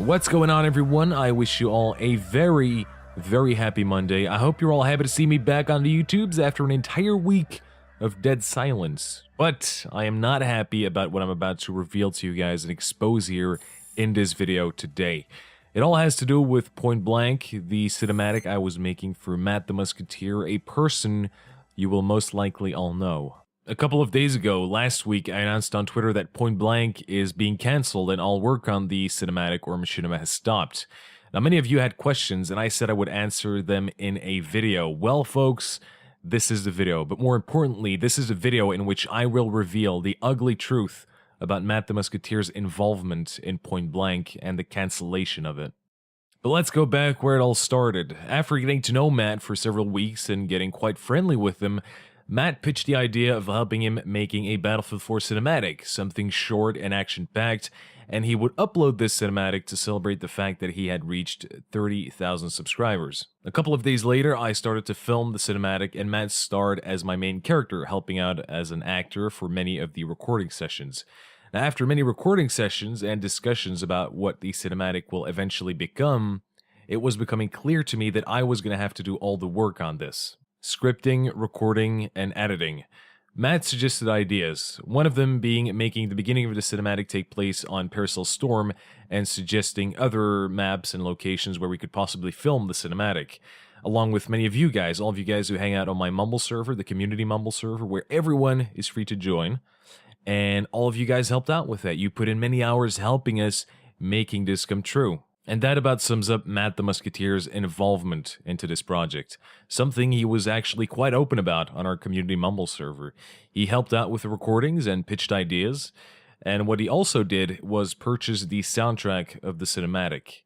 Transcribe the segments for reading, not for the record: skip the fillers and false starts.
What's going on, everyone? I wish you all a very, very happy Monday. I hope you're all happy to see me back on the YouTubes after an entire week of dead silence. But I am not happy about what I'm about to reveal to you guys and expose here in this video today. It all has to do with Point Blank, the cinematic I was making for Matt the Musketeer, a person you will most likely all know. A couple of days ago, last week, I announced on Twitter that Point Blank is being cancelled and all work on the cinematic or machinima has stopped. Now, many of you had questions, and I said I would answer them in a video. Well, folks, this is the video. But more importantly, this is a video in which I will reveal the ugly truth about Matt the Musketeer's involvement in Point Blank and the cancellation of it. But let's go back where it all started. After getting to know Matt for several weeks and getting quite friendly with him, Matt pitched the idea of helping him making a Battlefield 4 cinematic, something short and action-packed, and he would upload this cinematic to celebrate the fact that he had reached 30,000 subscribers. A couple of days later, I started to film the cinematic, and Matt starred as my main character, helping out as an actor for many of the recording sessions. Now, after many recording sessions and discussions about what the cinematic will eventually become, it was becoming clear to me that I was going to have to do all the work on this. Scripting, recording, and editing. Matt suggested ideas, one of them being making the beginning of the cinematic take place on Paracel Storm and suggesting other maps and locations where we could possibly film the cinematic, along with many of you guys, all of you guys who hang out on my Mumble server, the community Mumble server, where everyone is free to join, and all of you guys helped out with that. You put in many hours helping us making this come true. And that about sums up Matt the Musketeer's involvement into this project, something he was actually quite open about on our community Mumble server. He helped out with the recordings and pitched ideas, and what he also did was purchase the soundtrack of the cinematic,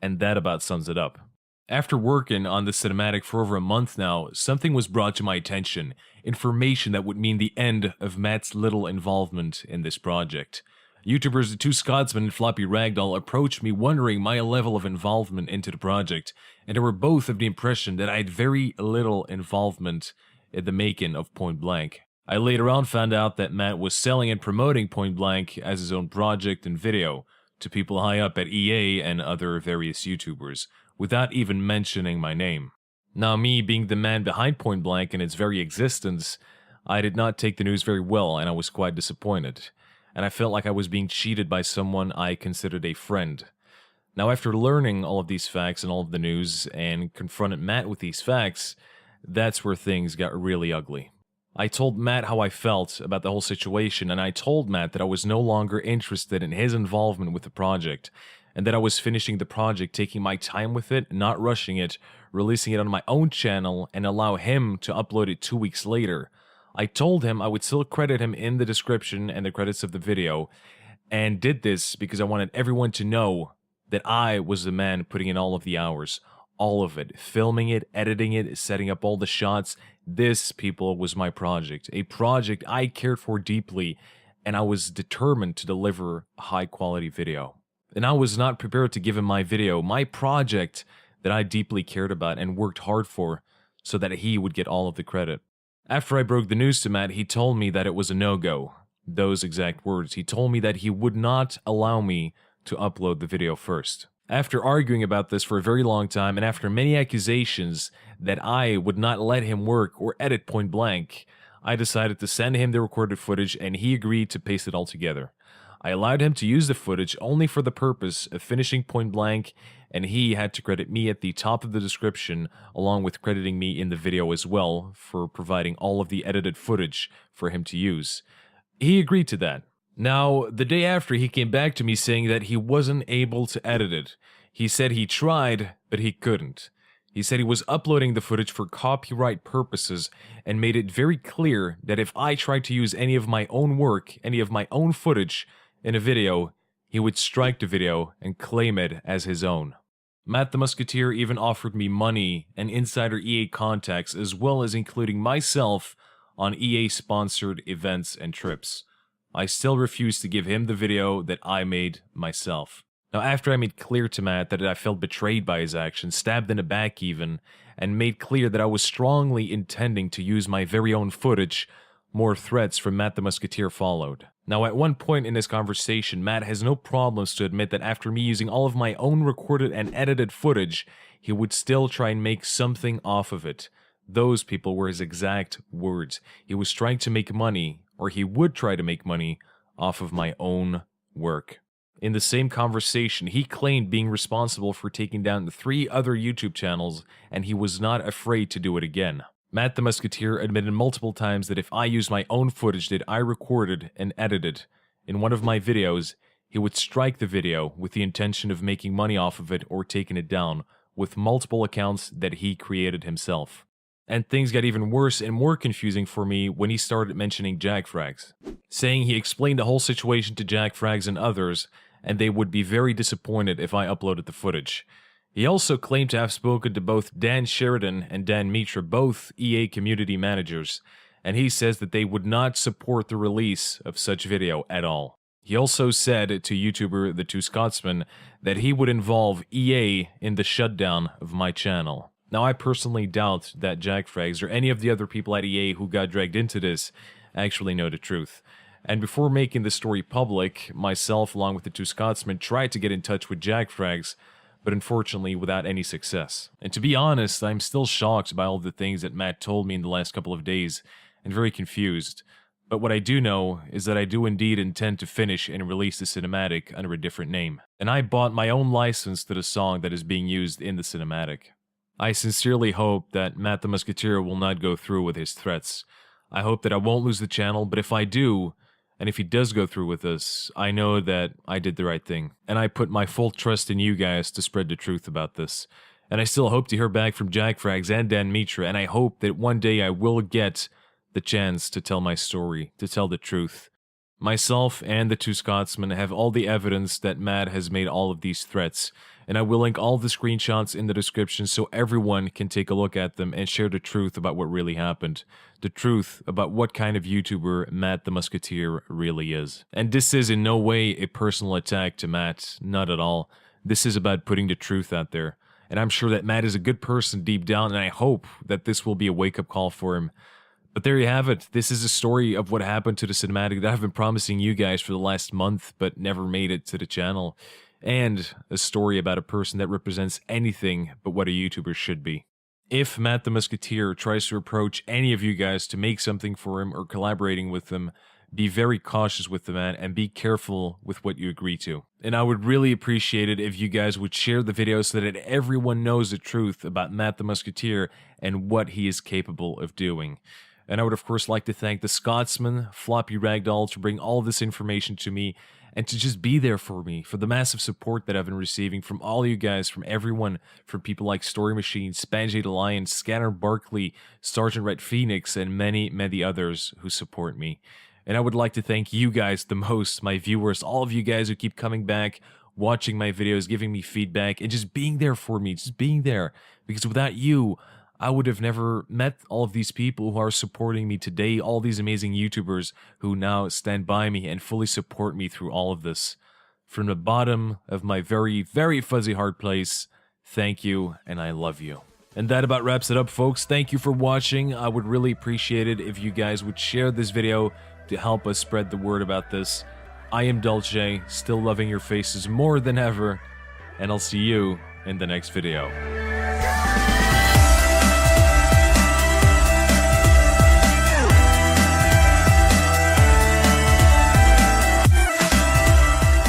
and that about sums it up. After working on the cinematic for over a month now, something was brought to my attention, information that would mean the end of Matt's little involvement in this project. YouTubers The Two Scotsmen and Floppy Ragdoll approached me wondering my level of involvement into the project, and they were both of the impression that I had very little involvement in the making of Point Blank. I later on found out that Matt was selling and promoting Point Blank as his own project and video to people high up at EA and other various YouTubers, without even mentioning my name. Now, me being the man behind Point Blank and its very existence, I did not take the news very well, and I was quite disappointed. And I felt like I was being cheated by someone I considered a friend. Now, after learning all of these facts and all of the news and confronted Matt with these facts, that's where things got really ugly. I told Matt how I felt about the whole situation, and I told Matt that I was no longer interested in his involvement with the project, and that I was finishing the project, taking my time with it, not rushing it, releasing it on my own channel, and allow him to upload it 2 weeks later. I told him I would still credit him in the description and the credits of the video, and did this because I wanted everyone to know that I was the man putting in all of the hours, all of it, filming it, editing it, setting up all the shots. This, people, was my project, a project I cared for deeply, and I was determined to deliver a high-quality video. And I was not prepared to give him my video, my project that I deeply cared about and worked hard for, so that he would get all of the credit. After I broke the news to Matt, he told me that it was a no-go. Those exact words. He told me that he would not allow me to upload the video first. After arguing about this for a very long time, and after many accusations that I would not let him work or edit Point Blank, I decided to send him the recorded footage, and he agreed to paste it all together. I allowed him to use the footage only for the purpose of finishing Point Blank, and he had to credit me at the top of the description, along with crediting me in the video as well, for providing all of the edited footage for him to use. He agreed to that. Now, the day after, he came back to me saying that he wasn't able to edit it. He said he tried, but he couldn't. He said he was uploading the footage for copyright purposes, and made it very clear that if I tried to use any of my own work, any of my own footage, in a video, he would strike the video and claim it as his own. Matt the Musketeer even offered me money and insider EA contacts, as well as including myself on EA-sponsored events and trips. I still refused to give him the video that I made myself. Now, after I made clear to Matt that I felt betrayed by his actions, stabbed in the back even, and made clear that I was strongly intending to use my very own footage, more threats from Matt the Musketeer followed. Now, at one point in this conversation, Matt has no problems to admit that after me using all of my own recorded and edited footage, he would still try and make something off of it. Those people were his exact words. He was trying to make money, or he would try to make money, off of my own work. In the same conversation, he claimed being responsible for taking down 3 other YouTube channels, and he was not afraid to do it again. Matt the Musketeer admitted multiple times that if I used my own footage that I recorded and edited in one of my videos, he would strike the video with the intention of making money off of it or taking it down, with multiple accounts that he created himself. And things got even worse and more confusing for me when he started mentioning JackFrags, saying he explained the whole situation to JackFrags and others, and they would be very disappointed if I uploaded the footage. He also claimed to have spoken to both Dan Sheridan and Dan Mitra, both EA community managers, and he says that they would not support the release of such video at all. He also said to YouTuber The Two Scotsmen that he would involve EA in the shutdown of my channel. Now, I personally doubt that JackFrags or any of the other people at EA who got dragged into this actually know the truth. And before making the story public, myself, along with the Two Scotsmen, tried to get in touch with JackFrags, but unfortunately without any success. And to be honest, I'm still shocked by all the things that Matt told me in the last couple of days, and very confused. But what I do know is that I do indeed intend to finish and release the cinematic under a different name. And I bought my own license to the song that is being used in the cinematic. I sincerely hope that Matt the Musketeer will not go through with his threats. I hope that I won't lose the channel, but if I do, and if he does go through with this, I know that I did the right thing. And I put my full trust in you guys to spread the truth about this. And I still hope to hear back from JackFrags and Dan Mitra, and I hope that one day I will get the chance to tell my story, to tell the truth. Myself and the Two Scotsmen have all the evidence that Matt has made all of these threats, and I will link all the screenshots in the description so everyone can take a look at them and share the truth about what really happened. The truth about what kind of YouTuber Matt the Musketeer really is. And this is in no way a personal attack to Matt, not at all. This is about putting the truth out there. And I'm sure that Matt is a good person deep down, and I hope that this will be a wake-up call for him. But there you have it. This is a story of what happened to the cinematic that I've been promising you guys for the last month, but never made it to the channel. And a story about a person that represents anything but what a YouTuber should be. If Matt the Musketeer tries to approach any of you guys to make something for him or collaborating with him, be very cautious with the man and be careful with what you agree to. And I would really appreciate it if you guys would share the video so that everyone knows the truth about Matt the Musketeer and what he is capable of doing. And I would of course like to thank the Scotsman, Floppy Ragdoll, to bring all this information to me and to just be there for me, for the massive support that I've been receiving from all you guys, from everyone, from people like Story Machine, Spanjay the Lion, Scanner Barkley, Sergeant Red Phoenix, and many, many others who support me. And I would like to thank you guys the most, my viewers, all of you guys who keep coming back, watching my videos, giving me feedback, and just being there for me, just being there. Because without you, I would have never met all of these people who are supporting me today, all these amazing YouTubers who now stand by me and fully support me through all of this. From the bottom of my very, very fuzzy heart place, thank you, and I love you. And that about wraps it up, folks. Thank you for watching. I would really appreciate it if you guys would share this video to help us spread the word about this. I am Dolce, still loving your faces more than ever, and I'll see you in the next video.